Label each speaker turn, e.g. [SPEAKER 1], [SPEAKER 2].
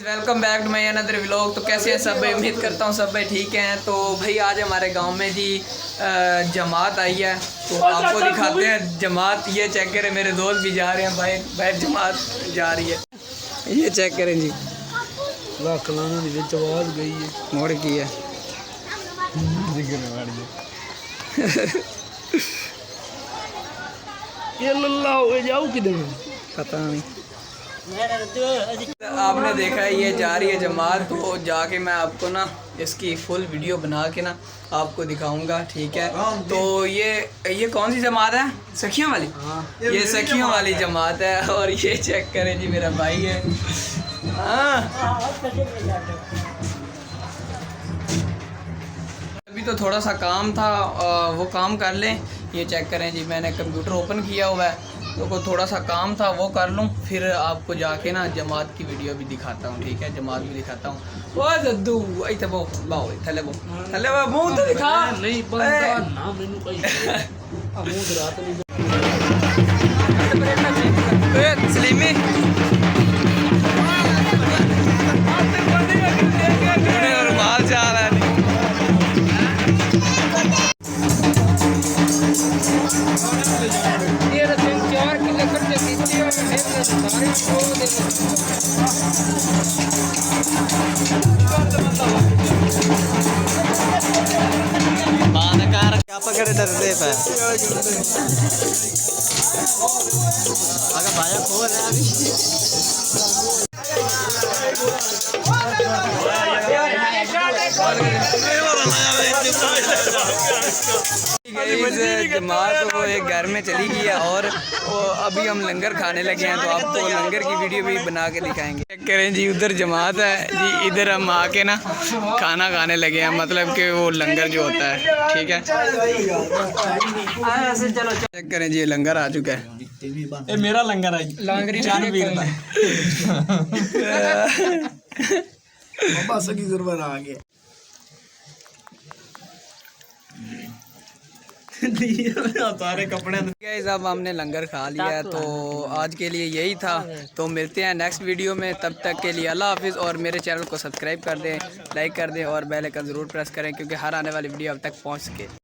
[SPEAKER 1] Welcome back to my another vlog. तो कैसे हैं सब भाई, उम्मीद करता हूँ सब भाई ठीक हैं। तो भाई आज हमारे गांव में जी जमात आई है, तो आपको दिखाते हैं जमात। ये चेक करें, मेरे दोस्त भी जा रहे हैं, भाई भाई जमात जा रही है। ये चेक करें जी, आवाज गई है, मोड़ की है।
[SPEAKER 2] ये लल्ला हो जाओ किधर
[SPEAKER 1] पता नहीं। आपने देखा है ये जा रही है जमात, तो जाके मैं आपको ना इसकी फुल वीडियो बना के ना आपको दिखाऊंगा, ठीक है। तो ये कौन सी जमात है? सखियों वाली। ये सखियों वाली जमात है। और ये चेक करें जी, मेरा भाई है। अभी तो थोड़ा सा काम था, वो काम कर लें। ये चेक करें जी, मैंने कंप्यूटर ओपन किया हुआ है, तो को थोड़ा सा काम था वो कर लूँ, फिर आपको जाके ना जमात की वीडियो भी दिखाता हूँ, ठीक है। जमात भी दिखाता हूँ। वो जद्दू आई तो वो बाओ थले वो मुंह तो दिखा नहीं बंदा ना मैनू कोई मुंह रात नहीं सलीमी रुमाल जा रहा है।
[SPEAKER 3] क्या पकड़े डरते पे अगर भाया खो रहा
[SPEAKER 1] जमात वो एक घर में चली गई है, और अभी हम लंगर खाने लगे हैं, तो आपको लंगर की वीडियो भी बना के दिखाएंगे। चेक करें जी, उधर जमात है जी, इधर हम आके ना खाना खाने लगे हैं, मतलब कि वो लंगर जो होता है, ठीक है। चेक करें जी, ये लंगर आ चुका है।
[SPEAKER 2] ये मेरा लंगर है, लांगरी चार पीर दा बाबा सगी गुरबान आ गया।
[SPEAKER 1] सारे कपड़े अब हमने लंगर खा लिया है, तो आज के लिए यही था। तो मिलते हैं नेक्स्ट वीडियो में, तब तक के लिए अल्लाह हाफिज़। और मेरे चैनल को सब्सक्राइब कर दें, लाइक कर दें और बेल आइकन ज़रूर प्रेस करें, क्योंकि हर आने वाली वीडियो अब तक पहुंच सके।